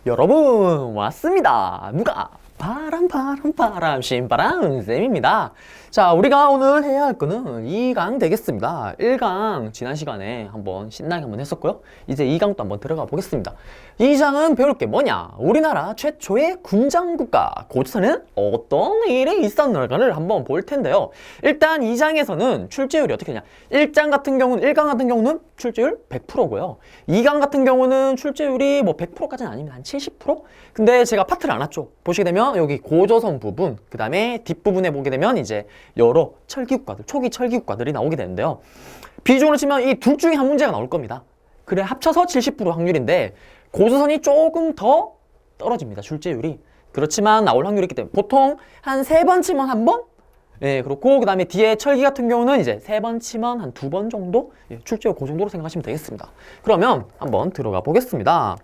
여러분 왔습니다. 누가? 바람 신바람 쌤입니다. 자, 우리가 오늘 해야 할 거는 2강 되겠습니다. 1강 지난 시간에 한번 신나게 한번 했었고요. 이제 2강도 한번 들어가 보겠습니다. 2장은 배울 게 뭐냐? 우리나라 최초의 군장국가 고조선에는 어떤 일이 있었는가를 한번 볼 텐데요. 일단 2장에서는 출제율이 어떻게 되냐? 1장 같은 경우는 1강 같은 경우는 출제율 100%고요. 2강 같은 경우는 출제율이 뭐 100%까지는 아닙니다. 한 70%? 근데 제가 파트를 안 왔죠. 보시게 되면 여기 고조선 부분, 그 다음에 뒷부분에 보게 되면 이제 여러 철기국가들, 초기 철기국가들이 나오게 되는데요. 비중으로 치면 이 둘 중에 한 문제가 나올 겁니다. 그래 합쳐서 70% 확률인데 고조선이 조금 더 떨어집니다. 출제율이. 그렇지만 나올 확률이 있기 때문에 보통 한 3번 치면 한 번? 예, 그렇고 그 다음에 뒤에 철기 같은 경우는 이제 3번 치면 한 2번 정도? 예, 출제율 그 정도로 생각하시면 되겠습니다. 그러면 한번 들어가 보겠습니다.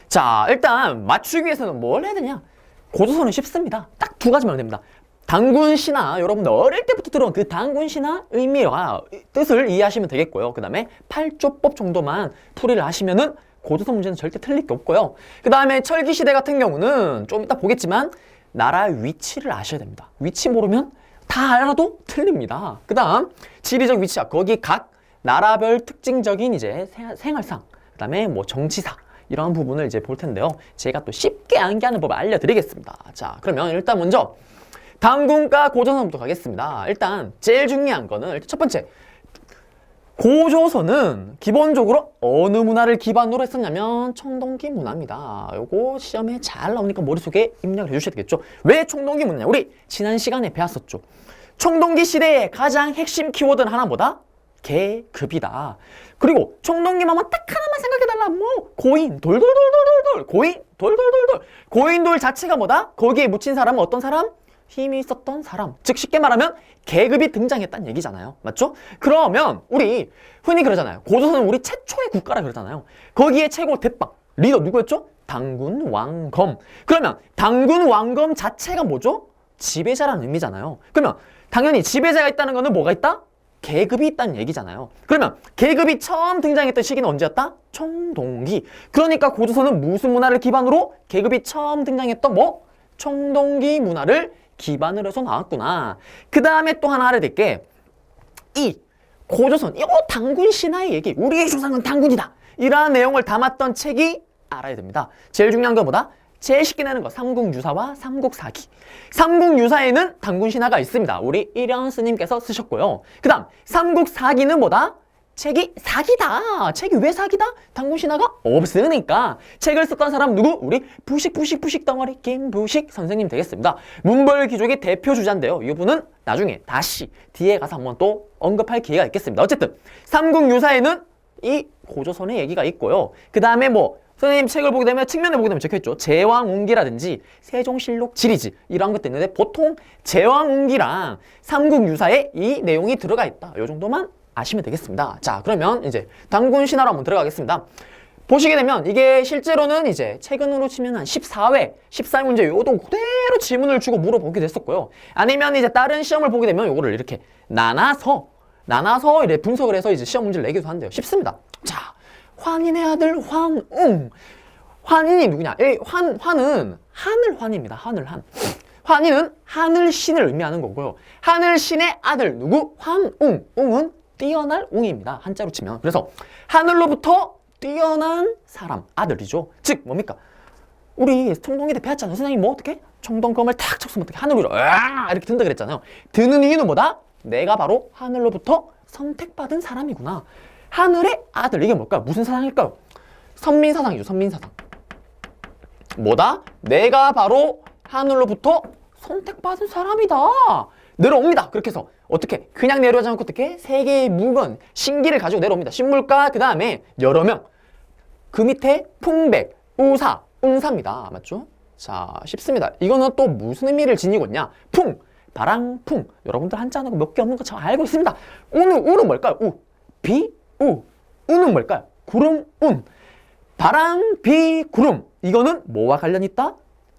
자, 일단 맞추기 위해서는 뭘 해야 되냐? 고조선은 쉽습니다. 딱 2가지만 하면 됩니다. 단군 신화, 여러분들 어릴 때부터 들어온 그 단군 신화 의미와 뜻을 이해하시면 되겠고요. 그 다음에 8조법 정도만 풀이를 하시면은 고조선 문제는 절대 틀릴 게 없고요. 그 다음에 철기시대 같은 경우는 좀 이따 보겠지만 나라 위치를 아셔야 됩니다. 위치 모르면 다 알아도 틀립니다. 그 다음 지리적 위치야. 거기 각 나라별 특징적인 이제 생활상, 그 다음에 뭐 정치사 이런 부분을 이제 볼 텐데요. 제가 또 쉽게 암기하는 법을 알려드리겠습니다. 자, 그러면 일단 먼저 단군과 고조선부터 가겠습니다. 일단 제일 중요한 거는 일단 첫 번째, 고조선은 기본적으로 어느 문화를 기반으로 했었냐면 청동기 문화입니다. 요거 시험에 잘 나오니까 머릿속에 입력을 해주셔야 되겠죠. 왜 청동기 문화냐? 우리 지난 시간에 배웠었죠. 청동기 시대의 가장 핵심 키워드는 하나보다 계급이다. 그리고 청동기만 딱 하나만 생각해달라. 뭐 고인 돌돌돌돌돌돌 고인 돌돌돌돌 고인돌 자체가 뭐다? 거기에 묻힌 사람은 어떤 사람? 힘이 있었던 사람. 즉 쉽게 말하면 계급이 등장했다는 얘기잖아요. 맞죠? 그러면 우리 흔히 그러잖아요. 고조선은 우리 최초의 국가라 그러잖아요. 거기에 최고 대빵 리더 누구였죠? 단군 왕검. 그러면 단군 왕검 자체가 뭐죠? 지배자라는 의미잖아요. 그러면 당연히 지배자가 있다는 거는 뭐가 있다? 계급이 있다는 얘기잖아요. 그러면 계급이 처음 등장했던 시기는 언제였다? 청동기. 그러니까 고조선은 무슨 문화를 기반으로 계급이 처음 등장했던 뭐? 청동기 문화를 기반으로 해서 나왔구나. 그 다음에 또 하나 알아야 게 이 고조선, 이거 단군 신화의 얘기, 우리의 조상은 단군이다, 이러한 내용을 담았던 책이 알아야 됩니다. 제일 중요한 건 뭐다? 제일 쉽게 내는 거 삼국유사와 삼국사기. 삼국유사에는 단군 신화가 있습니다. 우리 일현 스님께서 쓰셨고요. 그 다음 삼국사기는 뭐다? 책이 사기다. 책이 왜 사기다? 단군 신화가 없으니까. 책을 썼던 사람 누구? 우리 부식 덩어리 김부식 선생님 되겠습니다. 문벌귀족의 대표 주자인데요. 이분은 나중에 다시 뒤에 가서 한번 또 언급할 기회가 있겠습니다. 어쨌든 삼국유사에는 이 고조선의 얘기가 있고요. 그 다음에 뭐 선생님 책을 보게 되면 측면에 보게 되면 적혀있죠. 제왕운기라든지 세종실록 지리지 이런 것도 있는데 보통 제왕운기랑 삼국유사에 이 내용이 들어가 있다. 이 정도만 아시면 되겠습니다. 자, 그러면 이제 단군 신화로 한번 들어가겠습니다. 보시게 되면 이게 실제로는 이제 최근으로 치면 한 14회, 14문제 요도 그대로 질문을 주고 물어보기도 했었고요. 아니면 이제 다른 시험을 보게 되면 요거를 이렇게 나눠서 이렇게 분석을 해서 이제 시험 문제를 내기도 한대요. 쉽습니다. 자, 환인의 아들 환웅. 환인이 누구냐? 환은 하늘환입니다. 하늘환. 환인은 하늘신을 의미하는 거고요. 하늘신의 아들 누구? 환웅. 웅은 뛰어날 웅입니다. 한자로 치면. 그래서 하늘로부터 뛰어난 사람, 아들이죠. 즉 뭡니까? 우리 청동기 때 배웠잖아요. 선생님 뭐 어떻게? 청동검을 탁 쳤으면 어떻게? 하늘 위로 이렇게 든다 그랬잖아요. 드는 이유는 뭐다? 내가 바로 하늘로부터 선택받은 사람이구나. 하늘의 아들, 이게 뭘까요? 무슨 사상일까요? 선민사상이죠. 선민사상. 뭐다? 내가 바로 하늘로부터 선택받은 사람이다. 내려옵니다. 그렇게 해서 어떻게? 그냥 내려오지 않고 어떻게? 세계의 무건, 신기를 가지고 내려옵니다. 신물가, 그 다음에 여러 명. 그 밑에 풍백, 우사, 응사입니다. 맞죠? 자, 쉽습니다. 이거는 또 무슨 의미를 지니고 있냐? 풍, 바랑풍. 여러분들 한자 하는 거 몇 개 없는 거 잘 알고 있습니다. 우는 뭘까요? 우, 비, 우. 우는 뭘까요? 구름, 운. 바람, 비, 구름. 이거는 뭐와 관련이 있다?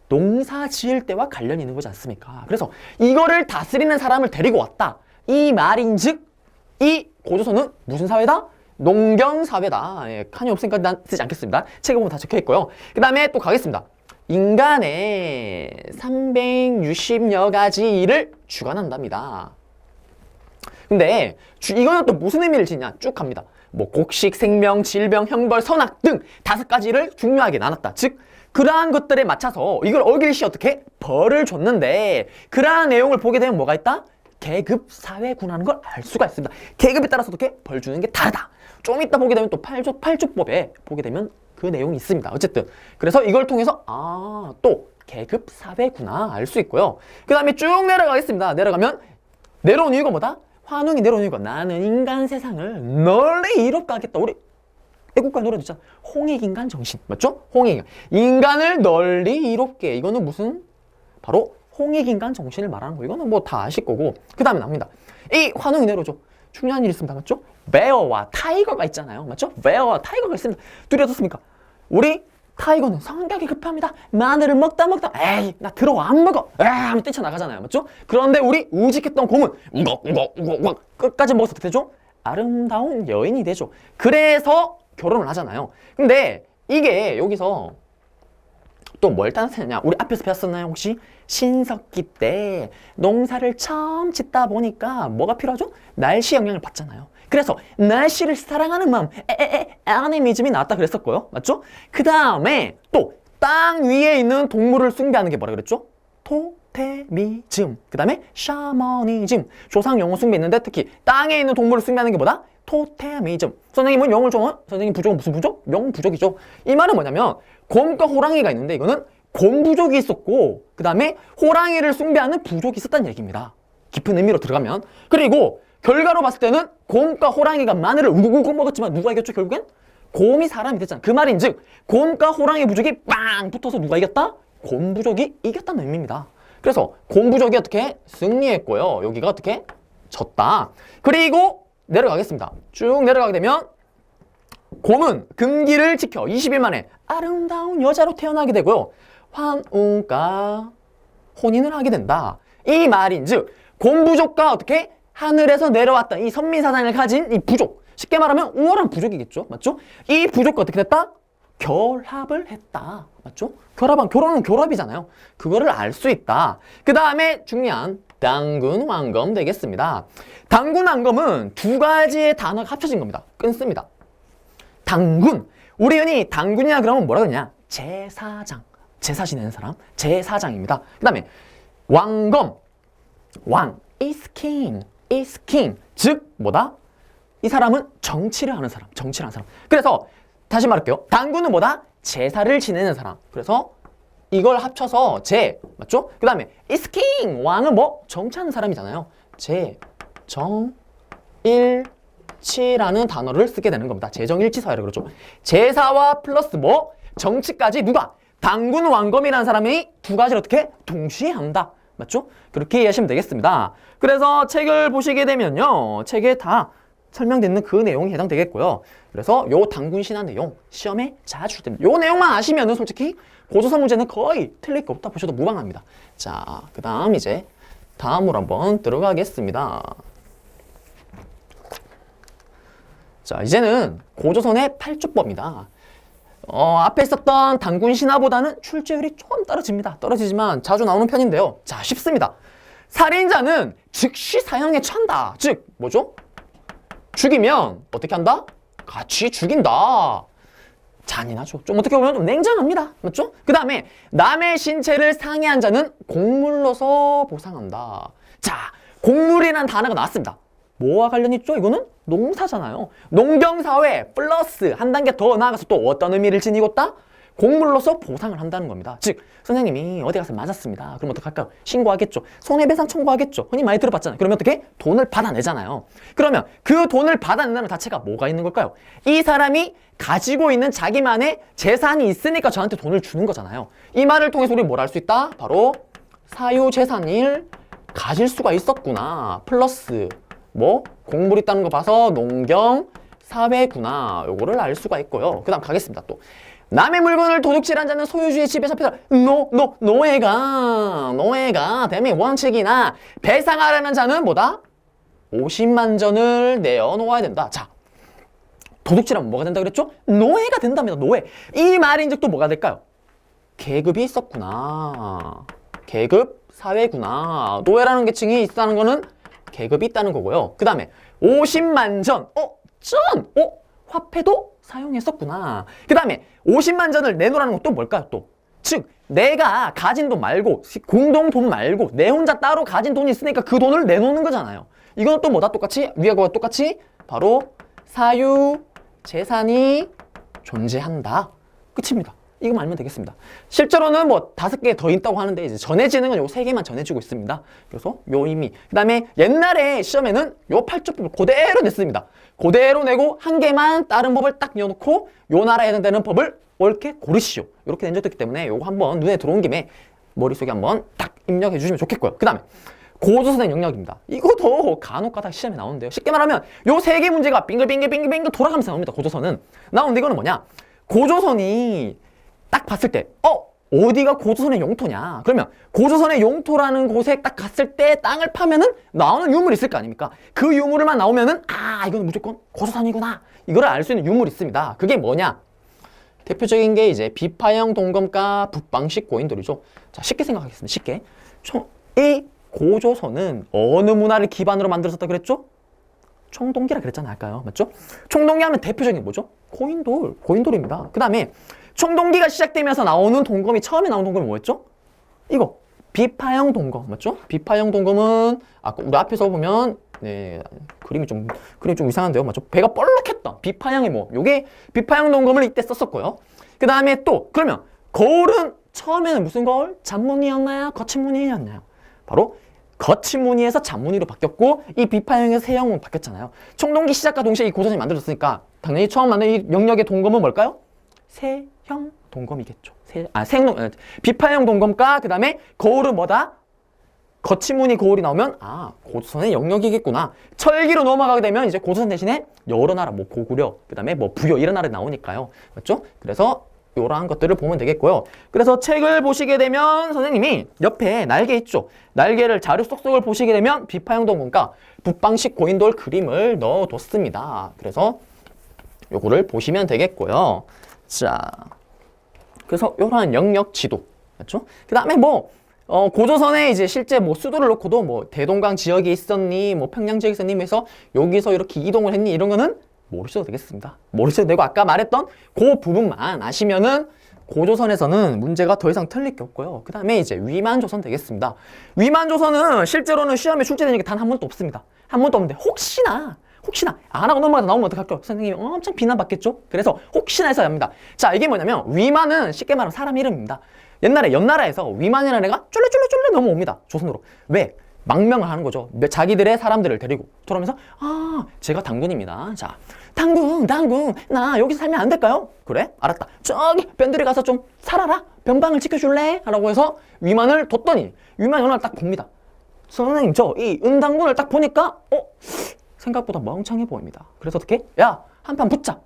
농사 지을 때와 관련이 있는 거지 않습니까? 그래서 이거를 다스리는 사람을 데리고 왔다. 이 말인즉 이 고조선은 무슨 사회다? 농경사회다. 예, 칸이 없으니까 난 쓰지 않겠습니다. 책에 보면 다 적혀있고요. 그 다음에 또 가겠습니다. 인간의 360여 가지 일을 주관한답니다. 근데 이거는 또 무슨 의미를 지냐 쭉 갑니다. 뭐 곡식, 생명, 질병, 형벌, 선악 등 5가지를 중요하게 나눴다. 즉 그러한 것들에 맞춰서 이걸 어길 시 어떻게 벌을 줬는데 그러한 내용을 보게 되면 뭐가 있다? 계급 사회구라는 걸 알 수가 있습니다. 계급에 따라서 어떻게 벌 주는 게 다르다. 좀 이따 보게 되면 또 8조법에 보게 되면 그 내용이 있습니다. 어쨌든 그래서 이걸 통해서 또 계급 사회구나 알 수 있고요. 그 다음에 쭉 내려가겠습니다. 내려가면 내려온 이유가 뭐다? 환웅이 내려온 이유가 나는 인간 세상을 널리 이롭게 하겠다. 우리 애국가 노래도 있잖아. 홍익인간 정신 맞죠? 홍익인간 인간을 널리 이롭게 이거는 무슨 바로 홍익인간 정신을 말하는 거. 이거는 뭐 다 아실 거고. 그 다음에 나옵니다. 이 환웅이 내려오죠. 중요한 일이 있습니다. 맞죠? 베어와 타이거가 있잖아요. 맞죠? 베어와 타이거가 있습니다. 둘이 어떻습니까? 우리 타이거는 성격이 급합니다. 마늘을 먹다 에이 나 들어와 안 먹어 하면 뛰쳐나가잖아요. 맞죠? 그런데 우리 우직했던 곰은 우걱 끝까지 먹어서 어떻게 되죠? 아름다운 여인이 되죠. 그래서 결혼을 하잖아요. 근데 이게 여기서 또 뭘 따뜻하냐? 우리 앞에서 배웠었나요? 혹시? 신석기 때 농사를 처음 짓다 보니까 뭐가 필요하죠? 날씨 영향을 받잖아요. 그래서 날씨를 사랑하는 마음, 애니미즘이 나왔다 그랬었고요. 맞죠? 그 다음에 또 땅 위에 있는 동물을 숭배하는 게 뭐라 그랬죠? 토테미즘. 그 다음에 샤머니즘. 조상 영혼 숭배했는데 특히 땅에 있는 동물을 숭배하는 게 뭐다? 토테미즘. 선생님은 영을 좋아해? 선생님 부족은 무슨 부족? 영부족이죠. 이 말은 뭐냐면 곰과 호랑이가 있는데 이거는 곰 부족이 있었고 그 다음에 호랑이를 숭배하는 부족이 있었다는 얘기입니다. 깊은 의미로 들어가면. 그리고 결과로 봤을 때는 곰과 호랑이가 마늘을 우구우구 먹었지만 누가 이겼죠? 결국엔 곰이 사람이 됐잖아. 그 말인즉 곰과 호랑이 부족이 빵 붙어서 누가 이겼다? 곰 부족이 이겼다는 의미입니다. 그래서 곰 부족이 어떻게 승리했고요. 여기가 어떻게 졌다. 그리고 내려가겠습니다. 쭉 내려가게 되면 곰은 금기를 지켜 20일 만에 아름다운 여자로 태어나게 되고요. 환웅과 혼인을 하게 된다. 이 말인즉 곰 부족과 어떻게 하늘에서 내려왔던 이 선민사상을 가진 이 부족, 쉽게 말하면 우월한 부족이겠죠. 맞죠? 이 부족과 어떻게 됐다? 결합을 했다. 맞죠? 결혼은 결합이잖아요. 그거를 알 수 있다. 그 다음에 중요한 당군왕검 되겠습니다. 당군왕검은 2가지의 단어가 합쳐진 겁니다. 끊습니다. 당군. 우리 흔히 당군이라 그러면 뭐라 그러냐? 제사장. 제사 지내는 사람. 제사장입니다. 그 다음에 왕검. 왕. is king. is king. 즉 뭐다? 이 사람은 정치를 하는 사람. 정치를 하는 사람. 그래서 다시 말할게요. 당군은 뭐다? 제사를 지내는 사람. 그래서 이걸 합쳐서 제. 맞죠? 그 다음에 is king. 왕은 뭐? 정치하는 사람이잖아요. 제정일치라는 단어를 쓰게 되는 겁니다. 제정일치사회라 그러죠. 제사와 플러스 뭐? 정치까지 누가? 당군 왕검이라는 사람이 2가지를 어떻게? 동시에 한다. 맞죠? 그렇게 이해하시면 되겠습니다. 그래서 책을 보시게 되면요. 책에 다 설명되는 그 내용이 해당되겠고요. 그래서 요 당군신화 내용 시험에 자주 출됩니다. 요 내용만 아시면은 솔직히 고조사 문제는 거의 틀릴 게 없다 보셔도 무방합니다. 자, 그 다음 이제 다음으로 한번 들어가겠습니다. 자, 이제는 고조선의 8조법입니다. 앞에 있었던 당군 신화보다는 출제율이 좀 떨어집니다. 떨어지지만 자주 나오는 편인데요. 자, 쉽습니다. 살인자는 즉시 사형에 처한다. 즉, 뭐죠? 죽이면 어떻게 한다? 같이 죽인다. 잔인하죠. 좀 어떻게 보면 좀 냉정합니다. 맞죠? 그 다음에 남의 신체를 상해한 자는 곡물로서 보상한다. 자, 곡물이라는 단어가 나왔습니다. 뭐와 관련 있죠? 이거는 농사잖아요. 농경사회 플러스 한 단계 더 나아가서 또 어떤 의미를 지니고 있다? 곡물로서 보상을 한다는 겁니다. 즉 선생님이 어디 가서 맞았습니다. 그럼 어떡할까요? 신고하겠죠. 손해배상 청구하겠죠. 흔히 많이 들어봤잖아요. 그러면 어떻게? 돈을 받아내잖아요. 그러면 그 돈을 받아낸다는 자체가 뭐가 있는 걸까요? 이 사람이 가지고 있는 자기만의 재산이 있으니까 저한테 돈을 주는 거잖아요. 이 말을 통해서 우리 뭘 알 수 있다? 바로 사유재산을 가질 수가 있었구나. 플러스 뭐 곡물 있다는 거 봐서 농경 사회구나. 요거를 알 수가 있고요. 그 다음 가겠습니다. 또 남의 물건을 도둑질한 자는 소유주의 집에 잡혀서 노예가 됨의 원칙이나 배상하려는 자는 뭐다? 50만 전을 내어놓아야 된다. 자, 도둑질하면 뭐가 된다 그랬죠? 노예가 된답니다. 노예. 이 말인즉 또 뭐가 될까요? 계급이 있었구나. 계급 사회구나. 노예라는 계층이 있다는 거는 계급이 있다는 거고요. 그 다음에 50만 전. 화폐도 사용했었구나. 그 다음에 50만 전을 내놓으라는 건 또 뭘까요? 또. 즉 내가 가진 돈 말고 공동 돈 말고 내 혼자 따로 가진 돈이 있으니까 그 돈을 내놓는 거잖아요. 이건 또 뭐다 똑같이? 위에 거와 똑같이 바로 사유 재산이 존재한다. 끝입니다. 이거 알면 되겠습니다. 실제로는 뭐 5개 더 있다고 하는데 이제 전해지는 건 요 3개만 전해지고 있습니다. 그래서 요 의미. 그 다음에 옛날에 시험에는 요 8조법을 그대로 냈습니다. 그대로 내고 1개만 다른 법을 딱 넣어놓고 요 나라에 해당되는 법을 옳게 고르시오. 이렇게 낸 적도 있기 때문에 요거 한번 눈에 들어온 김에 머릿속에 한번 딱 입력해 주시면 좋겠고요. 그 다음에 고조선의 영역입니다. 이것도 간혹가다 시험에 나오는데요. 쉽게 말하면 요 3개 문제가 빙글빙글 돌아가면서 나옵니다. 고조선은. 나오는데 이거는 뭐냐? 고조선이 딱 봤을 때 어디가 고조선의 영토냐? 그러면 고조선의 영토라는 곳에 딱 갔을 때 땅을 파면은 나오는 유물이 있을 거 아닙니까? 그 유물만 나오면은 이건 무조건 고조선이구나. 이거를 알 수 있는 유물이 있습니다. 그게 뭐냐? 대표적인 게 이제 비파형 동검과 북방식 고인돌이죠. 자, 쉽게 생각하겠습니다. 쉽게. 이 고조선은 어느 문화를 기반으로 만들어졌다 그랬죠? 청동기라 그랬잖아요. 아까요. 맞죠? 청동기 하면 대표적인 게 뭐죠? 고인돌입니다. 그 다음에 청동기가 시작되면서 나오는 동검이 처음에 나온 동검이 뭐였죠? 이거 비파형 동검 맞죠? 비파형 동검은 아까 우리 앞에서 보면 그림이 좀 이상한데요, 맞죠? 배가 뻘록했다. 비파형이 요게 비파형 동검을 이때 썼었고요. 그 다음에 또 그러면 거울은 처음에는 무슨 거울? 잔무늬였나요? 거친무늬였나요? 바로 거친무늬에서 잔무늬로 바뀌었고 이 비파형에서 세형으로 바뀌었잖아요. 청동기 시작과 동시에 이 고조선이 만들어졌으니까 당연히 처음 만든 이 영역의 동검은 뭘까요? 세형 동검이겠죠. 비파형 동검과 그 다음에 거울은 뭐다? 거친무늬 거울이 나오면 고조선의 영역이겠구나. 철기로 넘어가게 되면 이제 고조선 대신에 여러 나라 고구려 그 다음에 부여 이런 나라에 나오니까요. 맞죠? 그래서 이러한 것들을 보면 되겠고요. 그래서 책을 보시게 되면 선생님이 옆에 날개 있죠. 날개를 자료 속속을 보시게 되면 비파형 동검과 북방식 고인돌 그림을 넣어뒀습니다. 그래서 요거를 보시면 되겠고요. 자, 그래서 이러한 영역 지도, 맞죠? 그 다음에 고조선에 이제 실제 수도를 놓고도 대동강 지역에 있었니, 평양 지역에 있었니, 해서 여기서 이렇게 이동을 했니, 이런 거는 모르셔도 되겠습니다. 모르셔도 되고, 아까 말했던 그 부분만 아시면은 고조선에서는 문제가 더 이상 틀릴 게 없고요. 그 다음에 이제 위만조선 되겠습니다. 위만조선은 실제로는 시험에 출제되는 게 단 한 번도 없습니다. 한 번도 없는데, 혹시나 안 하고 넘어가다 나오면 어떡할까요? 선생님이 엄청 비난받겠죠? 그래서 혹시나 해서 합니다. 자, 이게 뭐냐면 위만은 쉽게 말하면 사람 이름입니다. 옛날에 옆나라에서 위만이라는 애가 쫄래쫄래 넘어옵니다. 조선으로. 왜? 망명을 하는 거죠. 자기들의 사람들을 데리고 돌아오면서 제가 당군입니다. 자, 당군 나 여기서 살면 안 될까요? 그래? 알았다. 저기 변들이 가서 좀 살아라. 변방을 지켜줄래? 라고 해서 위만을 뒀더니 위만이 어느 날 딱 봅니다. 선생님 저 이 은당군을 딱 보니까 생각보다 멍청해 보입니다. 그래서 어떻게? 야, 한판 붙자.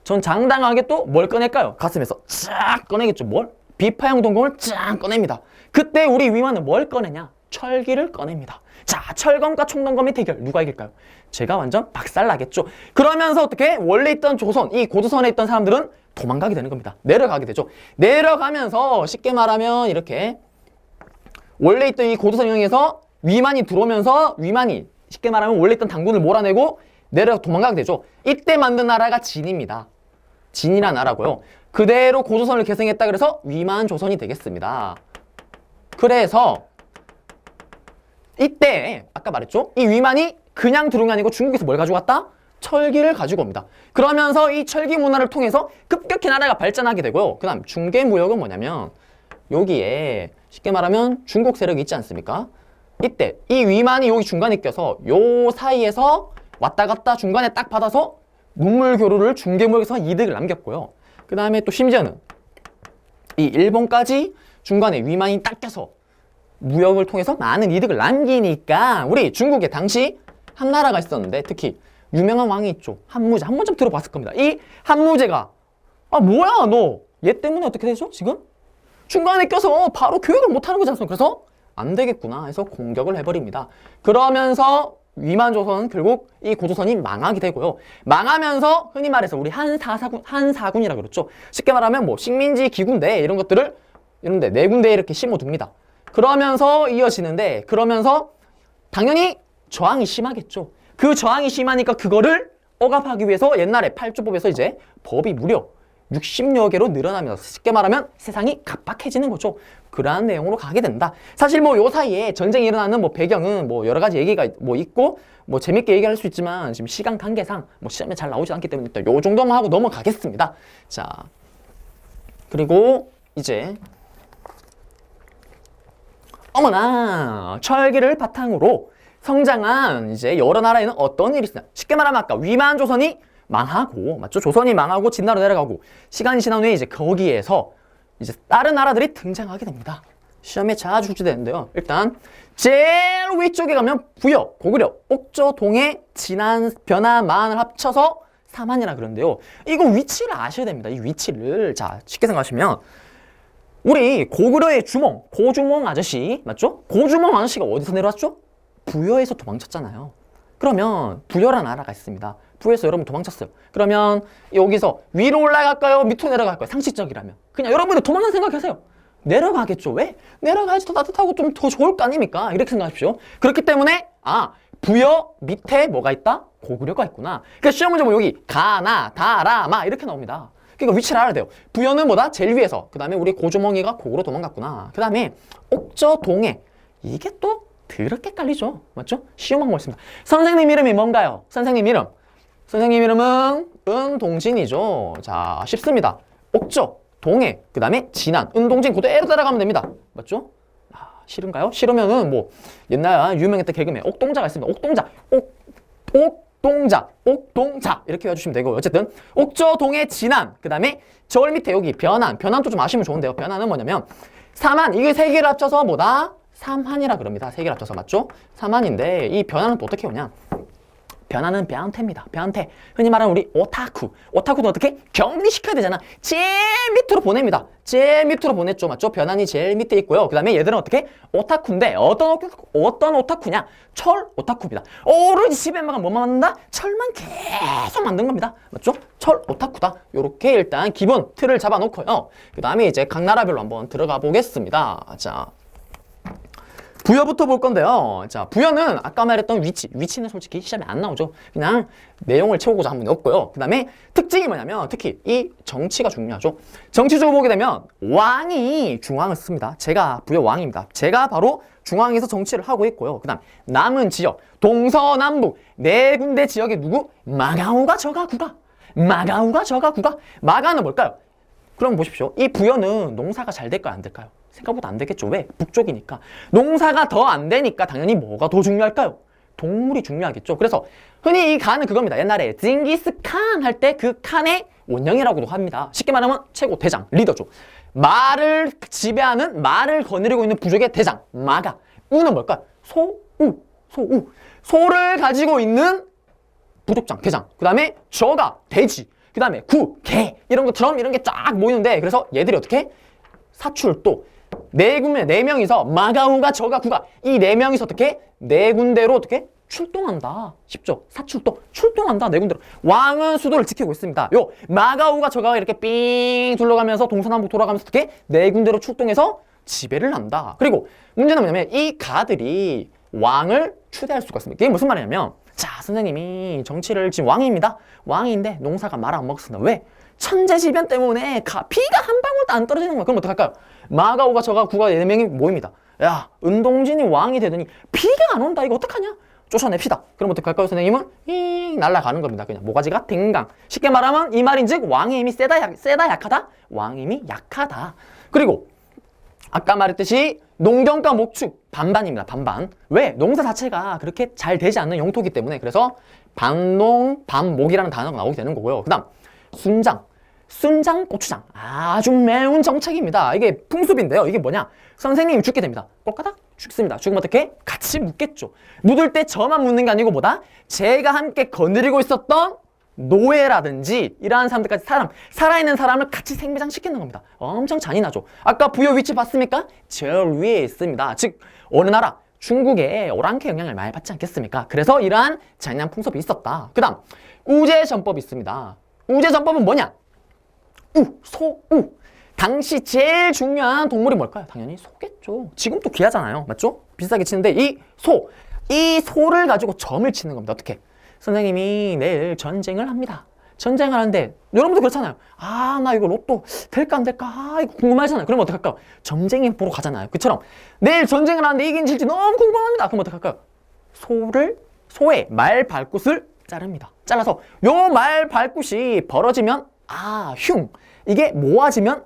전 장당하게 또 뭘 꺼낼까요? 가슴에서 쫙 꺼내겠죠. 뭘? 비파형 동검을 쫙 꺼냅니다. 그때 우리 위만은 뭘 꺼내냐? 철기를 꺼냅니다. 자, 철검과 총동검의 대결 누가 이길까요? 제가 완전 박살나겠죠. 그러면서 어떻게? 원래 있던 조선, 이 고조선에 있던 사람들은 도망가게 되는 겁니다. 내려가게 되죠. 내려가면서 쉽게 말하면 이렇게 원래 있던 이 고조선 영역에서 위만이 들어오면서 위만이 쉽게 말하면 원래 있던 당군을 몰아내고 도망가게 되죠. 이때 만든 나라가 진입니다. 진이라는 나라고요. 그대로 고조선을 계승했다 그래서 위만조선이 되겠습니다. 그래서 이때 아까 말했죠. 이 위만이 그냥 들어온 게 아니고 중국에서 뭘 가지고 왔다? 철기를 가지고 옵니다. 그러면서 이 철기 문화를 통해서 급격히 나라가 발전하게 되고요. 그 다음 중개무역은 뭐냐면 여기에 쉽게 말하면 중국 세력이 있지 않습니까? 이때 이 위만이 여기 중간에 껴서 요 사이에서 왔다 갔다 중간에 딱 받아서 문물교류를 중개무역에서 이득을 남겼고요. 그 다음에 또 심지어는 이 일본까지 중간에 위만이 딱 껴서 무역을 통해서 많은 이득을 남기니까 우리 중국에 당시 한 나라가 있었는데 특히 유명한 왕이 있죠. 한무제. 한 번쯤 들어봤을 겁니다. 이 한무제가 뭐야 너 얘 때문에 어떻게 되죠 지금? 중간에 껴서 바로 교육을 못하는 거지 않습니까? 그래서 안 되겠구나 해서 공격을 해버립니다. 그러면서 위만 조선은 결국 이 고조선이 망하게 되고요. 망하면서 흔히 말해서 우리 한사군이라 그렇죠. 쉽게 말하면 뭐 식민지 기군대 이런 것들을 이런데 네 군데에 이렇게 심어둡니다. 그러면서 이어지는데 그러면서 당연히 저항이 심하겠죠. 그 저항이 심하니까 그거를 억압하기 위해서 옛날에 팔주법에서 이제 법이 무려 60여 개로 늘어나면서 쉽게 말하면 세상이 각박해지는 거죠. 그러한 내용으로 가게 된다. 사실 뭐 요 사이에 전쟁이 일어나는 뭐 배경은 뭐 여러 가지 얘기가 뭐 있고 뭐 재밌게 얘기할 수 있지만 지금 시간 관계상 뭐 시험에 잘 나오지 않기 때문에 일단 요 정도만 하고 넘어가겠습니다. 자, 그리고 이제 어머나 철기를 바탕으로 성장한 이제 여러 나라에는 어떤 일이 있었냐. 쉽게 말하면 아까 위만 조선이 망하고 맞죠? 조선이 망하고 진나라 내려가고 시간이 지난 후에 이제 거기에서 이제 다른 나라들이 등장하게 됩니다. 시험에 자주 출제되는데요. 일단 제일 위쪽에 가면 부여, 고구려, 옥저, 동해, 진안, 변화, 만을 합쳐서 사만이라 그러는데요. 이거 위치를 아셔야 됩니다. 이 위치를 자 쉽게 생각하시면 우리 고구려의 주몽, 고주몽 아저씨 맞죠? 고주몽 아저씨가 어디서 내려왔죠? 부여에서 도망쳤잖아요. 그러면 부여라는 나라가 있습니다. 부여에서 여러분 도망쳤어요. 그러면 여기서 위로 올라갈까요? 밑으로 내려갈까요? 상식적이라면 그냥 여러분들 도망간 생각하세요. 내려가겠죠. 왜? 내려가야지 더 따뜻하고 좀 더 좋을 거 아닙니까? 이렇게 생각하십시오. 그렇기 때문에 부여 밑에 뭐가 있다? 고구려가 있구나. 그러니까 시험 문제 보면 여기 가나, 다라, 마 이렇게 나옵니다. 그러니까 위치를 알아야 돼요. 부여는 뭐다? 제일 위에서. 그 다음에 우리 고주몽이가 고구려 도망갔구나. 그 다음에 옥저, 동해. 이게 또 더럽게 깔리죠. 맞죠? 시험한 거 있습니다. 선생님 이름이 뭔가요? 선생님 이름. 선생님 이름은 은동진이죠. 자, 쉽습니다. 옥저, 동해, 그 다음에 진안, 은동진 그대로 따라가면 됩니다. 맞죠? 싫은가요? 싫으면은 뭐 옛날 유명했던 개그맨 옥동자가 있습니다. 옥동자, 옥동자 이렇게 해주시면 되고 어쨌든 옥저, 동해, 진안, 그 다음에 저울 밑에 여기 변안도 좀 아시면 좋은데요. 변안은 뭐냐면 사만 이게 세 개를 합쳐서 뭐다? 삼한이라 그럽니다. 세 개를 합쳐서 맞죠? 삼한인데 이 변안은 또 어떻게 오냐? 변화는 변태입니다. 변태. 흔히 말하는 우리 오타쿠. 오타쿠도 어떻게? 격리시켜야 되잖아. 제일 밑으로 보냅니다. 제일 밑으로 보냈죠. 맞죠? 변환이 제일 밑에 있고요. 그 다음에 얘들은 어떻게? 오타쿠인데 어떤 오타쿠냐? 철 오타쿠입니다. 오로지 집에만 뭐만 만든다? 철만 계속 만든 겁니다. 맞죠? 철 오타쿠다. 요렇게 일단 기본 틀을 잡아놓고요. 그 다음에 이제 각 나라별로 한번 들어가 보겠습니다. 자. 부여부터 볼 건데요. 자, 부여는 아까 말했던 위치는 솔직히 시험에 안 나오죠. 그냥 내용을 채우고자 한 번 넣었고요. 그 다음에 특징이 뭐냐면 특히 이 정치가 중요하죠. 정치적으로 보게 되면 왕이 중앙을 씁니다. 제가 부여 왕입니다. 제가 바로 중앙에서 정치를 하고 있고요. 그 다음 남은 지역, 동서남북 네 군데 지역에 누구? 마가오가 저가구가. 마가는 뭘까요? 그럼 보십시오. 이 부여는 농사가 잘 될까요? 안 될까요? 생각보다 안 되겠죠. 왜? 북쪽이니까. 농사가 더 안 되니까 당연히 뭐가 더 중요할까요? 동물이 중요하겠죠. 그래서 흔히 이 간은 그겁니다. 옛날에 징기스칸 할 때 그 칸의 원형이라고도 합니다. 쉽게 말하면 최고 대장, 리더죠. 말을 지배하는, 말을 거느리고 있는 부족의 대장, 마가. 우는 뭘까요? 소우. 소를 가지고 있는 부족장, 대장. 그 다음에 저가, 돼지. 그 다음에 구, 개. 이런 것처럼 이런 게 쫙 모이는데 그래서 얘들이 어떻게? 사출도. 네 명이서 마가우가 저가 구가 이 네 명이서 어떻게? 네 군데로 어떻게? 출동한다. 쉽죠? 사출동. 출동한다. 네 군데로. 왕은 수도를 지키고 있습니다. 요 마가우가 저가 이렇게 삥 둘러가면서 동서남북 돌아가면서 어떻게? 네 군데로 출동해서 지배를 한다. 그리고 문제는 뭐냐면 이 가들이 왕을 추대할 수가 있습니다. 이게 무슨 말이냐면 자, 선생님이 정치를 지금 왕입니다. 왕인데 농사가 말 안 먹습니다. 왜? 천재지변 때문에 피가 한 방울도 안 떨어지는 거야. 그럼 어떡할까요? 마가오가 저가 구가 4명이 모입니다. 야, 은동진이 왕이 되더니 피가 안 온다. 이거 어떡하냐? 쫓아냅시다. 그럼 어떡할까요? 선생님은 날아가는 겁니다. 그냥 모가지가 댕강. 쉽게 말하면 이 말인즉 왕의 힘이 세다 약하다? 왕의 힘이 약하다. 그리고 아까 말했듯이 농경과 목축 반반입니다. 반반. 왜? 농사 자체가 그렇게 잘 되지 않는 영토이기 때문에 그래서 반농, 반목이라는 단어가 나오게 되는 거고요. 그 다음 순장, 고추장. 아주 매운 정책입니다. 이게 풍습인데요. 이게 뭐냐? 선생님이 죽게 됩니다. 꼴까닥 죽습니다. 죽으면 어떻게? 같이 묻겠죠. 묻을 때 저만 묻는 게 아니고 뭐다? 제가 함께 거느리고 있었던 노예라든지 이러한 사람들까지 살아있는 사람을 같이 생매장시키는 겁니다. 엄청 잔인하죠. 아까 부여 위치 봤습니까? 제일 위에 있습니다. 즉 어느 나라? 중국의 오랑캐 영향을 많이 받지 않겠습니까? 그래서 이러한 잔인한 풍습이 있었다. 그 다음 우제전법이 있습니다. 우제전법은 뭐냐? 소우. 당시 제일 중요한 동물이 뭘까요? 당연히 소겠죠. 지금도 귀하잖아요. 맞죠? 비싸게 치는데 이 소를 가지고 점을 치는 겁니다. 어떻게? 선생님이 내일 전쟁을 합니다. 전쟁을 하는데 여러분도 그렇잖아요. 아, 나 이거 로또 될까 안 될까? 아, 이거 궁금하잖아요. 그러면 어떡할까요? 점쟁이 보러 가잖아요. 그처럼 내일 전쟁을 하는데 이긴 질지 너무 궁금합니다. 그럼 어떡할까요? 소의 말 발꽃을 자릅니다. 잘라서 요 말 발꽃이 벌어지면 이게 모아지면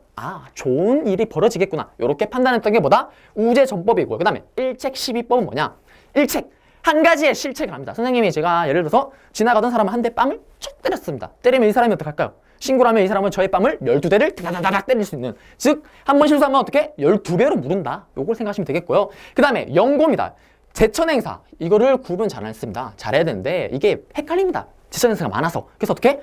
좋은 일이 벌어지겠구나. 이렇게 판단했던 게 뭐다? 우제전법이고요. 그 다음에 일책 12법은 뭐냐? 일책 한 가지의 실책을 합니다. 선생님이 제가 예를 들어서 지나가던 사람을 한 대 뺨을 쭉 때렸습니다. 때리면 이 사람이 어떡할까요? 신고라면 이 사람은 저의 뺨을 12대를 다다다닥 때릴 수 있는, 즉 한 번 실수하면 어떻게? 12배로 무른다. 요걸 생각하시면 되겠고요. 그 다음에 영고입니다. 제천행사, 이거를 구분 잘 안 했습니다. 잘해야 되는데 이게 헷갈립니다. 제천행사가 많아서. 그래서 어떻게?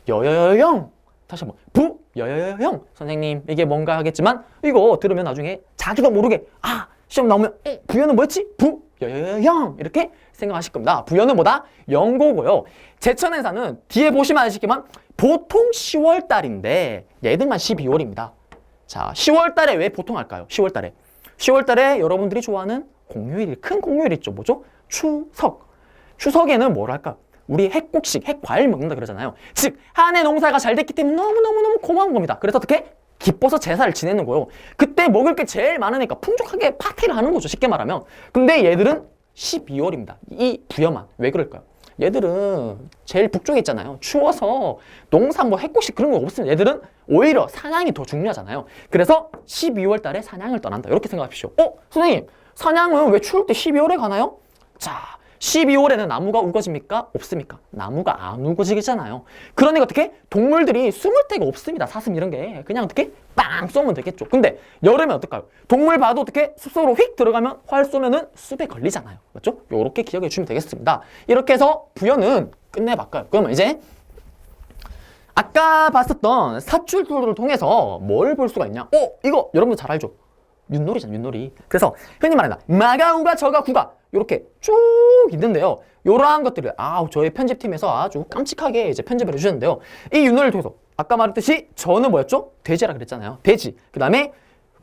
여여여영. 다시 한번 여여여영. 선생님 이게 뭔가 하겠지만 이거 들으면 나중에 자기도 모르게 시험 나오면 부여는 뭐였지? 여여여영 이렇게 생각하실 겁니다. 부여는 뭐다? 영고고요. 제천행사는 뒤에 보시면 아시겠지만 보통 10월 달인데 얘들만 12월입니다. 자, 10월 달에 왜 보통 할까요? 10월 달에. 10월 달에 여러분들이 좋아하는 공휴일, 큰 공휴일 있죠. 뭐죠? 추석. 추석에는 뭘 할까요? 우리 핵곡식, 핵과일 먹는다 그러잖아요. 즉, 한 해 농사가 잘 됐기 때문에 너무너무너무 고마운 겁니다. 그래서 어떻게? 기뻐서 제사를 지내는 거예요. 그때 먹을 게 제일 많으니까 풍족하게 파티를 하는 거죠. 쉽게 말하면. 근데 얘들은 12월입니다. 이 부여만. 왜 그럴까요? 얘들은 제일 북쪽에 있잖아요. 추워서 농사 핵곡식 그런 거 없으면 얘들은 오히려 사냥이 더 중요하잖아요. 그래서 12월 달에 사냥을 떠난다. 이렇게 생각하십시오. 선생님, 사냥은 왜 추울 때 12월에 가나요? 자, 12월에는 나무가 우거집니까? 없습니까? 나무가 안 우거지잖아요. 그러니까 어떻게? 동물들이 숨을 데가 없습니다. 사슴 이런 게. 그냥 어떻게? 빵 쏘면 되겠죠. 근데 여름에 어떨까요? 동물 봐도 어떻게? 숲속으로 휙 들어가면 활 쏘면은 숲에 걸리잖아요. 맞죠? 요렇게 기억해 주시면 되겠습니다. 이렇게 해서 부여는 끝내볼까요? 그러면 이제 아까 봤었던 사출도를 통해서 뭘 볼 수가 있냐? 이거 여러분들 잘 알죠? 윷놀이잖아, 윷놀이. 그래서 흔히 말하는 마가우가 저가 구가 이렇게 쭉 있는데요. 이러한 것들을 저희 편집팀에서 아주 깜찍하게 이제 편집을 해주셨는데요. 이 윷놀이를 통해서 아까 말했듯이 저는 뭐였죠? 돼지라 그랬잖아요. 돼지. 그 다음에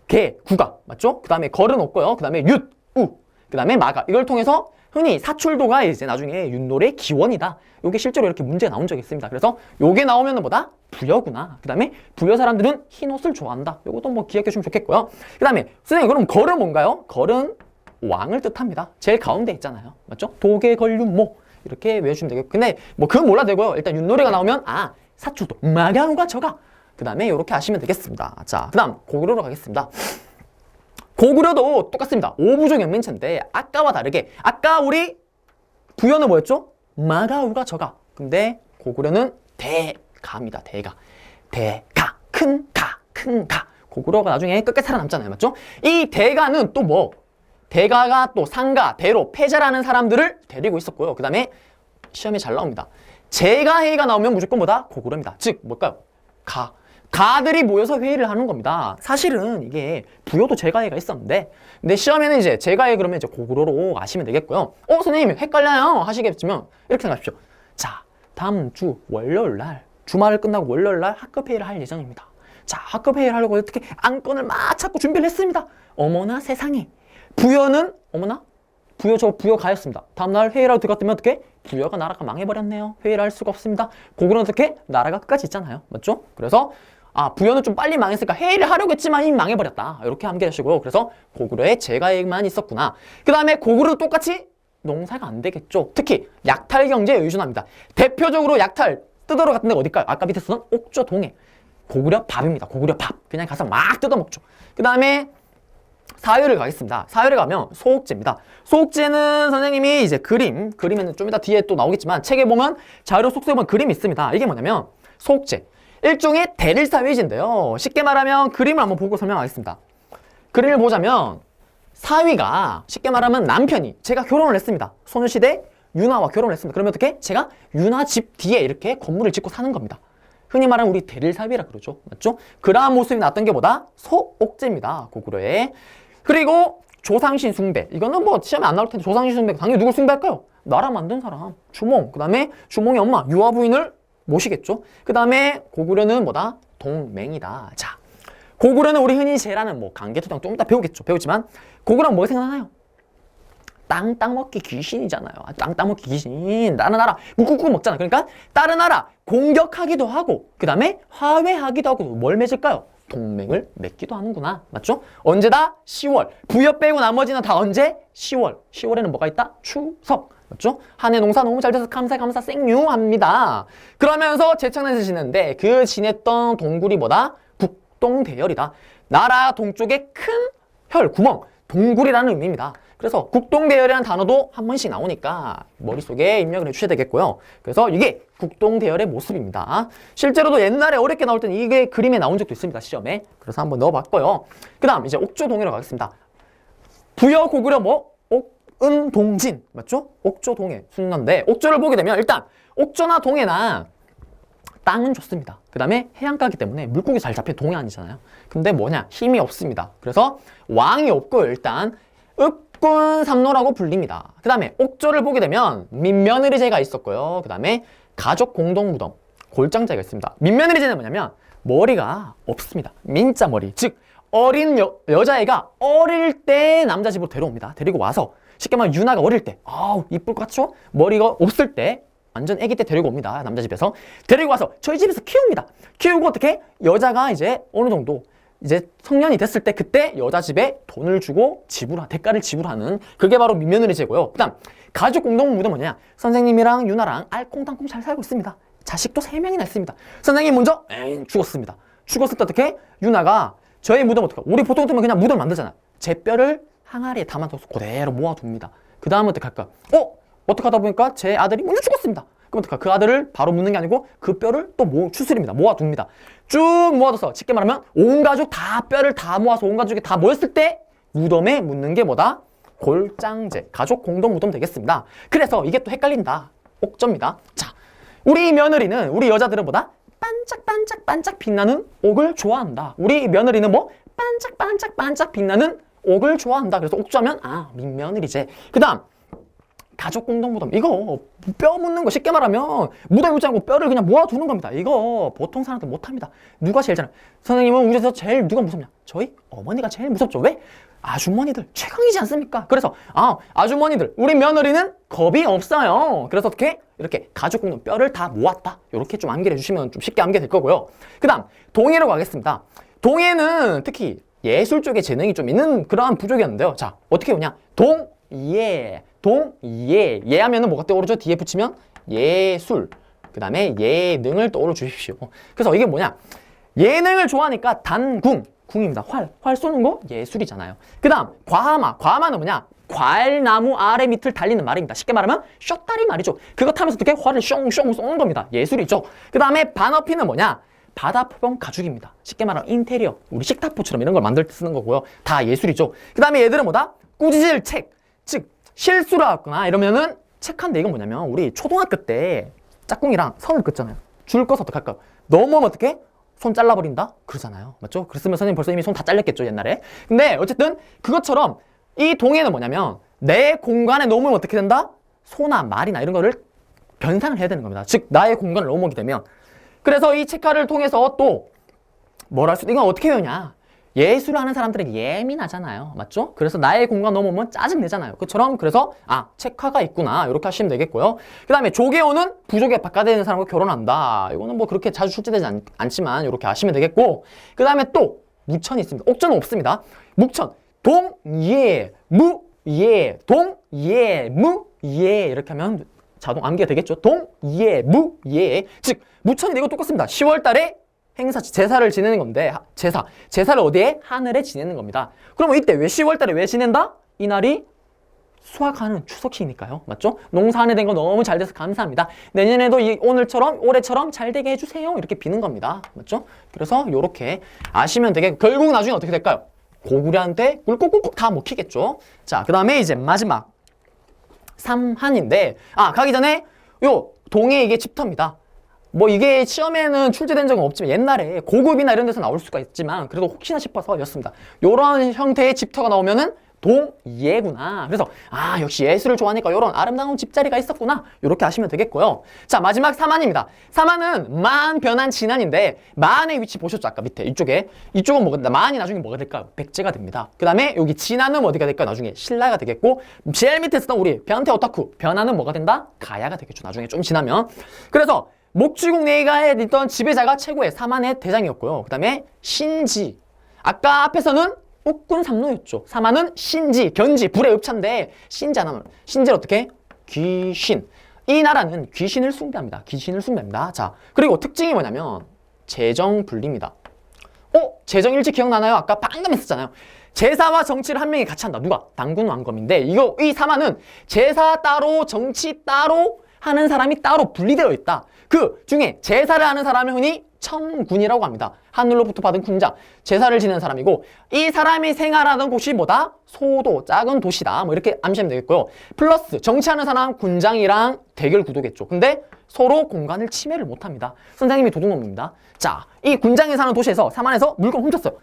개, 구가 맞죠? 그 다음에 걸은 없고요. 그 다음에 윷, 우. 그 다음에 마가. 이걸 통해서 흔히 사출도가 이제 나중에 윷놀이의 기원이다. 요게 실제로 이렇게 문제가 나온 적이 있습니다. 그래서 요게 나오면은 뭐다? 부여구나. 그 다음에 부여 사람들은 흰 옷을 좋아한다. 요것도 뭐 기억해 주시면 좋겠고요. 그 다음에 선생님 그럼 걸은 뭔가요? 걸은 왕을 뜻합니다. 제일 가운데 있잖아요. 맞죠? 도개 걸륜모 이렇게 외워주시면 되겠고. 근데 뭐 그건 몰라도 되고요. 일단 윷놀이가 나오면 사출도 마가우가 저가. 그 다음에 이렇게 하시면 되겠습니다. 자, 그 다음 고구려로 가겠습니다. 고구려도 똑같습니다. 오부족 연맹체인데 아까와 다르게 아까 우리 부여는 뭐였죠? 마가우가 저가. 근데 고구려는 대가입니다. 대가. 큰 가. 고구려가 나중에 끝까지 살아남잖아요. 맞죠? 이 대가는 또 뭐? 대가가 또 상가, 대로, 패자라는 사람들을 데리고 있었고요. 그 다음에 시험에 잘 나옵니다. 제가회의가 나오면 무조건 뭐다? 고구려입니다. 즉 뭘까요? 가들이 모여서 회의를 하는 겁니다. 사실은 이게 부여도 제가회의가 있었는데 근데 시험에는 이제 제가회의 그러면 이제 고구려로 아시면 되겠고요. 선생님 헷갈려요 하시겠지만 이렇게 생각하십시오. 자, 다음 주 월요일날 주말을 끝나고 월요일날 학급회의를 할 예정입니다. 자, 학급회의를 하려고 어떻게 안건을 막 찾고 준비를 했습니다. 어머나 세상에. 부여는 부여 가였습니다. 다음날 회의를 하러 들어갔더니 어떻게? 부여가 나라가 망해버렸네요. 회의를 할 수가 없습니다. 고구려는 어떻게? 나라가 끝까지 있잖아요. 맞죠? 그래서 부여는 좀 빨리 망했으니까 회의를 하려고 했지만 이미 망해버렸다. 이렇게 암기하시고요. 그래서 고구려에 제가액만 있었구나. 그 다음에 고구려도 똑같이 농사가 안 되겠죠. 특히 약탈 경제에 의존합니다. 대표적으로 약탈 뜯으러 갔던 데가 어딜까요? 아까 밑에 쓰던 옥조 동해. 고구려 밥입니다. 고구려 밥. 그냥 가서 막 뜯어먹죠. 그 다음에 사유를 가겠습니다. 사유를 가면 소옥제입니다. 소옥제는 선생님이 이제 그림에는 좀 이따 뒤에 또 나오겠지만 책에 보면 자료 속소에 보면 그림이 있습니다. 이게 뭐냐면 소옥제. 일종의 대릴사회지인데요. 쉽게 말하면 그림을 한번 보고 설명하겠습니다. 그림을 보자면 사위가 쉽게 말하면 남편이 제가 결혼을 했습니다. 소녀시대 윤아와 결혼을 했습니다. 그러면 어떻게? 제가 윤아 집 뒤에 이렇게 건물을 짓고 사는 겁니다. 흔히 말하는 우리 대릴사위라 그러죠. 맞죠? 그러한 모습이 나왔던 게 뭐다? 소옥제입니다. 고구려에. 그리고 조상신 숭배. 이거는 뭐 시험에 안 나올 텐데 조상신 숭배. 당연히 누굴 숭배할까요? 나라 만든 사람. 주몽. 그 다음에 주몽의 엄마 유아 부인을 모시겠죠. 그 다음에 고구려는 뭐다? 동맹이다. 자, 고구려는 우리 흔히 제라는 뭐 강개토장 좀 이따 배우겠죠. 배우지만 고구려는 뭐가 생각나나요? 땅 따먹기 귀신이잖아요. 땅 따먹기 귀신. 다른 나라 꾹꾹꾹 먹잖아. 그러니까 다른 나라 공격하기도 하고 그 다음에 화해하기도 하고 뭘 맺을까요? 동맹을 맺기도 하는구나. 맞죠? 언제다? 10월. 부여 빼고 나머지는 다 언제? 10월. 10월에는 뭐가 있다? 추석. 맞죠? 한 해 농사 너무 잘 돼서 감사 생유합니다. 그러면서 제창단에서 지냈는데 그 지냈던 동굴이 뭐다? 국동대열이다. 나라 동쪽에 큰 혈, 구멍, 동굴이라는 의미입니다. 그래서 국동대열이라는 단어도 한 번씩 나오니까 머릿속에 입력을 해주셔야 되겠고요. 그래서 이게 국동대열의 모습입니다. 실제로도 옛날에 어렵게 나올 때는 이게 그림에 나온 적도 있습니다. 시험에. 그래서 한번 넣어봤고요. 그 다음 이제 옥조동해로 가겠습니다. 부여 고구려 뭐? 옥은동진. 맞죠? 옥조동해 순서인데 옥조를 보게 되면 일단 옥조나 동해나 땅은 좋습니다. 그 다음에 해안가기 때문에 물고기 잘 잡혀 동해 아니잖아요. 근데 뭐냐? 힘이 없습니다. 그래서 왕이 없고요. 일단 읍군 삼노라고 불립니다. 그 다음에 옥조를 보게 되면 민며느리제가 있었고요. 그 다음에 가족 공동무덤, 골장제가 있습니다. 민며느리제는 뭐냐면 머리가 없습니다. 민자 머리. 즉 어린 여자애가 어릴 때 남자 집으로 데려옵니다. 데리고 와서 쉽게 말하면 유나가 어릴 때 아우 이쁠 것 같죠? 머리가 없을 때 완전 아기 때 데리고 옵니다. 남자 집에서 데리고 와서 저희 집에서 키웁니다. 키우고 어떻게 여자가 이제 어느 정도 이제 성년이 됐을 때 그때 여자 집에 돈을 주고 대가를 지불하는 그게 바로 민며느리제고요. 그 다음 가족 공동무덤은 뭐냐? 선생님이랑 유나랑 알콩달콩 잘 살고 있습니다. 자식도 3명이나 있습니다. 선생님 먼저 죽었습니다. 죽었을 때 어떻게? 유나가 저희 무덤 어떡해? 우리 보통 같으면 그냥 무덤 만들잖아. 제 뼈를 항아리에 담아서 그대로 모아둡니다. 그 다음은 어떻게 할까? 어떻게 하다 보니까 제 아들이 먼저 죽었습니다. 그럼 어떡할까? 그 아들을 바로 묻는 게 아니고 그 뼈를 또 추스립니다. 모아둡니다. 쭉 모아둬서 쉽게 말하면 온 가족 다 뼈를 다 모아서 온 가족이 다 모였을 때 무덤에 묻는 게 뭐다? 골장제, 가족 공동 무덤 되겠습니다. 그래서 이게 또 헷갈린다. 옥저입니다. 자, 우리 며느리는 우리 여자들은 뭐다? 반짝반짝반짝 빛나는 옥을 좋아한다. 우리 며느리는 뭐? 반짝반짝반짝 빛나는 옥을 좋아한다. 그래서 옥조하면 민며느리제. 그 다음 가족 공동 무덤. 이거 뼈 묻는 거 쉽게 말하면 무덤 묻지 않고 뼈를 그냥 모아두는 겁니다. 이거 보통 사람들 못합니다. 누가 제일 잘해? 선생님은 우리 집에서 제일 누가 무섭냐? 저희 어머니가 제일 무섭죠. 왜? 아주머니들 최강이지 않습니까? 그래서 아주머니들 우리 며느리는 겁이 없어요. 그래서 어떻게? 이렇게 가족 공동 뼈를 다 모았다. 이렇게 좀 암기를 해주시면 좀 쉽게 암기될 거고요. 그 다음 동해로 가겠습니다. 동해는 특히 예술 쪽에 재능이 좀 있는 그러한 부족이었는데요. 자, 어떻게 오냐? 동예 하면은 뭐가 떠오르죠? 뒤에 붙이면 예술, 그 다음에 예능을 떠올려 주십시오. 그래서 이게 뭐냐? 예능을 좋아하니까 궁입니다. 활 쏘는 거 예술이잖아요. 그 다음 과마는 뭐냐? 과일나무 아래 밑을 달리는 말입니다. 쉽게 말하면 숏다리 말이죠. 그거 타면서 어떻게 활을 숑숑 쏘는 겁니다. 예술이죠. 그 다음에 반어피는 뭐냐? 바다 표범 가죽입니다. 쉽게 말하면 인테리어, 우리 식탁보처럼 이런 걸 만들 때 쓰는 거고요. 다 예술이죠. 그 다음에 얘들은 뭐다? 꾸짖을 책, 즉 실수를 하거나 이러면은 책한데 이건 뭐냐면 우리 초등학교 때 짝꿍이랑 선을 긋잖아요. 줄 꺼서 어떡할까요? 넘어오면 어떻게? 손 잘라버린다? 그러잖아요. 맞죠? 그랬으면 선생님 벌써 이미 손 다 잘렸겠죠, 옛날에. 근데 어쨌든 그것처럼 이 동해는 뭐냐면 내 공간에 넘으면 어떻게 된다? 소나 말이나 이런 거를 변상을 해야 되는 겁니다. 즉 나의 공간을 넘어오게 되면. 그래서 이 책화를 통해서 또 뭘 할 수도 이건 어떻게 배우냐? 예술을 하는 사람들은 예민하잖아요. 맞죠? 그래서 나의 공간 넘으면 짜증내잖아요. 그처럼 그래서 책화가 있구나. 이렇게 하시면 되겠고요. 그 다음에 조계호는 부족의 바깥에 있는 사람과 결혼한다. 이거는 뭐 그렇게 자주 출제되지 않지만 이렇게 아시면 되겠고 그 다음에 또 무천이 있습니다. 옥천은 없습니다. 묵천 동예 무예 동예 무예 이렇게 하면 자동 암기가 되겠죠. 동예 무예 즉 무천이 이거 똑같습니다. 10월 달에 제사를 지내는 건데 제사를 어디에? 하늘에 지내는 겁니다. 그러면 이때 왜 10월 달에 왜 지낸다? 이날이 수확하는 추석이니까요. 맞죠? 농사 한 해 된 거 너무 잘 돼서 감사합니다. 내년에도 올해처럼 잘 되게 해주세요. 이렇게 비는 겁니다. 맞죠? 그래서 이렇게 아시면 되게 결국 나중에 어떻게 될까요? 고구려한테 꿀꺽꿀꺽 다 먹히겠죠. 자, 그 다음에 이제 마지막 삼한인데 가기 전에 요 동해 이게 집터입니다. 뭐 이게 시험에는 출제된 적은 없지만 옛날에 고급이나 이런 데서 나올 수가 있지만 그래도 혹시나 싶어서 였습니다. 요런 형태의 집터가 나오면은 동예구나. 그래서 역시 예술을 좋아하니까 이런 아름다운 집자리가 있었구나. 이렇게 하시면 되겠고요. 자, 마지막 사만입니다. 사만은 만 변한 진한인데 만의 위치 보셨죠? 아까 밑에 이쪽에. 이쪽은 뭐가 된다? 만이 나중에 뭐가 될까요? 백제가 됩니다. 그 다음에 여기 진한은 어디가 될까요? 나중에 신라가 되겠고, 제일 밑에 쓰던 우리 변태 오타쿠 변화는 뭐가 된다? 가야가 되겠죠. 나중에 좀 지나면. 그래서 목주국 내가에 있던 지배자가 최고의 사만의 대장이었고요. 그 다음에 신지. 아까 앞에서는 uk군 삼노였죠. 사만은 신지, 견지, 불의 읍차인데 신자는 신지를 어떻게? 귀신. 이 나라는 귀신을 숭배합니다. 귀신을 숭배합니다. 자, 그리고 특징이 뭐냐면 재정분리입니다. 재정 일찍 기억나나요? 아까 방금 했었잖아요. 제사와 정치를 한 명이 같이 한다. 누가? 당군 왕검인데 이 사만은 제사 따로 정치 따로 하는 사람이 따로 분리되어 있다. 그 중에 제사를 하는 사람을 흔히 천군이라고 합니다. 하늘로부터 받은 군장, 제사를 지내는 사람이고, 이 사람이 생활하던 곳이 뭐다? 소도, 작은 도시다. 뭐 이렇게 암시하면 되겠고요. 플러스 정치하는 사람 군장이랑 대결 구도겠죠. 근데 서로 공간을 침해를 못합니다. 선생님이 도둑놈입니다. 자, 이 군장이 사는 도시에서 사만에서 물건 훔쳤어요.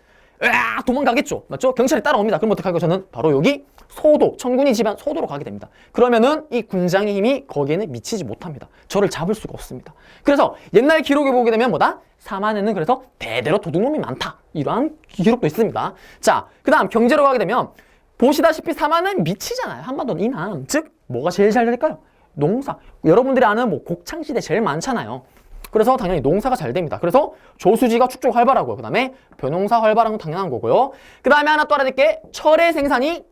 도망가겠죠. 맞죠? 경찰이 따라옵니다. 그럼 어떡할까요? 저는 바로 여기 소도, 천군이 집안 소도로 가게 됩니다. 그러면은 이 군장의 힘이 거기에는 미치지 못합니다. 저를 잡을 수가 없습니다. 그래서 옛날 기록에 보게 되면 뭐다? 사만에는 그래서 대대로 도둑놈이 많다. 이러한 기록도 있습니다. 자, 그 다음 경제로 가게 되면 보시다시피 사만은 미치잖아요. 한반도 이남. 즉, 뭐가 제일 잘 될까요? 농사. 여러분들이 아는 뭐 곡창시대 제일 많잖아요. 그래서 당연히 농사가 잘 됩니다. 그래서 조수지가 축적 활발하고요. 그 다음에 벼농사 활발한 건 당연한 거고요. 그 다음에 하나 또 알아둘게. 철의 생산이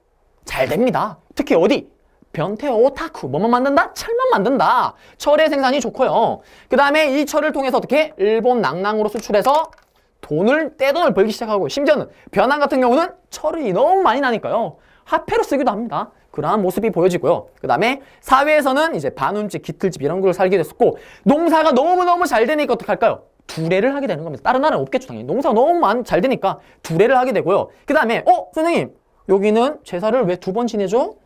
잘 됩니다. 특히 어디? 변태 오타쿠. 뭐만 만든다? 철만 만든다. 철의 생산이 좋고요. 그 다음에 이 철을 통해서 어떻게? 일본 낭랑으로 수출해서 떼돈을 벌기 시작하고, 심지어는 변환 같은 경우는 철이 너무 많이 나니까요. 화폐로 쓰기도 합니다. 그러한 모습이 보여지고요. 그 다음에 사회에서는 이제 반운집, 깃털집 이런 걸 살게 됐었고, 농사가 너무너무 잘 되니까 어떡할까요? 두례를 하게 되는 겁니다. 다른 나라는 없겠죠, 당연히. 농사가 너무 잘 되니까 두례를 하게 되고요. 그 다음에 선생님, 여기는 제사를 왜 2번 지내죠?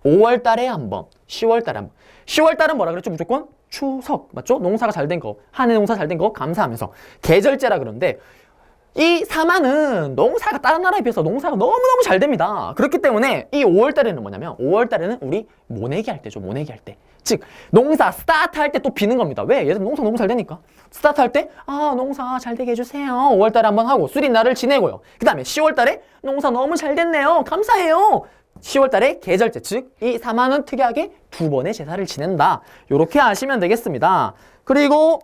5월 달에 한 번, 10월 달에 한 번. 10월 달은 뭐라 그랬죠? 무조건 추석, 맞죠? 농사가 잘 된 거, 한 해 농사 잘 된 거 감사하면서 계절제라 그러는데, 이 사만은 농사가 다른 나라에 비해서 농사가 너무너무 잘 됩니다. 그렇기 때문에 이 5월 달에는 뭐냐면 5월 달에는 우리 모내기 할 때죠. 모내기 할 때. 즉 농사 스타트 할 때 또 비는 겁니다. 왜? 얘들 농사 너무 잘 되니까. 스타트 할 때 농사 잘 되게 해주세요. 5월 달에 한번 하고 수리날을 지내고요. 그 다음에 10월 달에 농사 너무 잘 됐네요. 감사해요. 10월 달에 계절제, 즉 이 사만은 특이하게 2번의 제사를 지낸다. 이렇게 아시면 되겠습니다. 그리고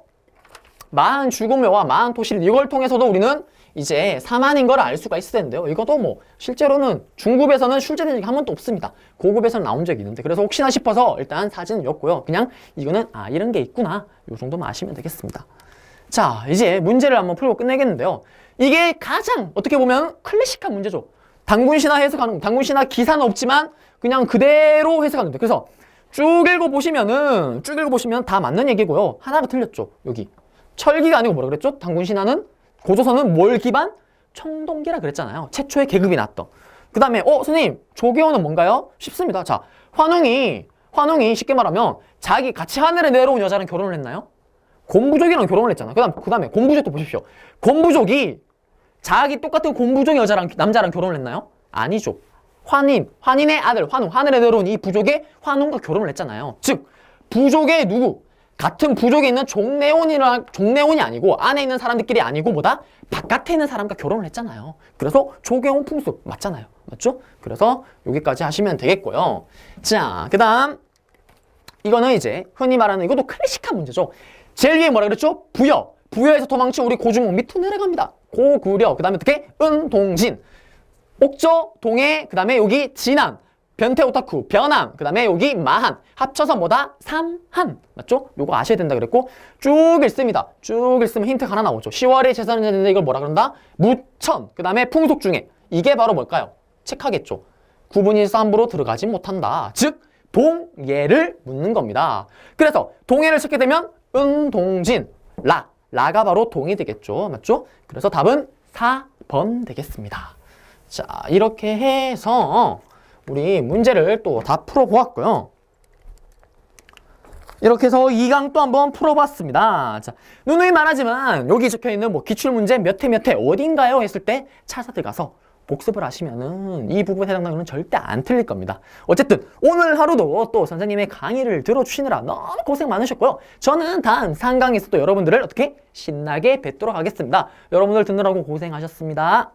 마한 죽음묘와 마한 토실, 이걸 통해서도 우리는 이제 사만인 걸 알 수가 있을 텐데요. 이것도 뭐 실제로는 중급에서는 출제된 적이 한 번도 없습니다. 고급에서는 나온 적이 있는데, 그래서 혹시나 싶어서 일단 사진이었고요. 그냥 이거는 이런 게 있구나, 요 정도만 아시면 되겠습니다. 자, 이제 문제를 한번 풀고 끝내겠는데요. 이게 가장 어떻게 보면 클래식한 문제죠. 단군신화 해석하는, 단군신화 기사는 없지만 그냥 그대로 해석하는데, 그래서 쭉 읽어보시면 다 맞는 얘기고요. 하나가 틀렸죠. 여기 철기가 아니고 뭐라 그랬죠? 단군신화는 고조선은 뭘 기반? 청동기라 그랬잖아요. 최초의 계급이 났던. 그 다음에 선생님 조계호는 뭔가요? 쉽습니다. 자, 환웅이 쉽게 말하면 자기 같이 하늘에 내려온 여자랑 결혼을 했나요? 곰부족이랑 결혼을 했잖아요. 그 다음에 곰부족도 보십시오. 곰부족이 자기 똑같은 곰부족 남자랑 결혼을 했나요? 아니죠. 환인의 아들 환웅, 하늘에 내려온 이 부족의 환웅과 결혼을 했잖아요. 즉 부족의 누구? 같은 부족에 있는 종래혼이 아니고 안에 있는 사람들끼리 아니고 뭐다? 바깥에 있는 사람과 결혼을 했잖아요. 그래서 조계혼 풍습 맞잖아요. 맞죠? 그래서 여기까지 하시면 되겠고요. 자, 그 다음 이거는 이제 흔히 말하는 이것도 클래식한 문제죠. 제일 위에 뭐라 그랬죠? 부여에서 도망친 우리 고주몽 밑으로 내려갑니다. 고구려, 그 다음에 어떻게? 은동진, 옥저, 동해, 그 다음에 여기 진안, 변태 오타쿠, 변함, 그 다음에 여기 마한, 합쳐서 뭐다? 삼한. 맞죠? 요거 아셔야 된다 그랬고, 쭉 읽습니다. 쭉 읽으면 힌트가 하나 나오죠. 10월에 제사를 지내는데 이걸 뭐라 그런다? 무천, 그 다음에 풍속 중에. 이게 바로 뭘까요? 책하겠죠. 구분일서 함부로 들어가지 못한다. 즉 동예를 묻는 겁니다. 그래서 동예를 찾게 되면 은동진, 라가 바로 동이 되겠죠. 맞죠? 그래서 답은 4번 되겠습니다. 자, 이렇게 해서 우리 문제를 또 다 풀어보았고요. 이렇게 해서 2강 또 한번 풀어봤습니다. 자, 누누이 말하지만 여기 적혀있는 뭐 기출문제 몇 회 어딘가요? 했을 때 찾아 들어가서 복습을 하시면은 이 부분에 해당 단어는 절대 안 틀릴 겁니다. 어쨌든 오늘 하루도 또 선생님의 강의를 들어주시느라 너무 고생 많으셨고요. 저는 다음 상강에서 또 여러분들을 어떻게 신나게 뵙도록 하겠습니다. 여러분들 듣느라고 고생하셨습니다.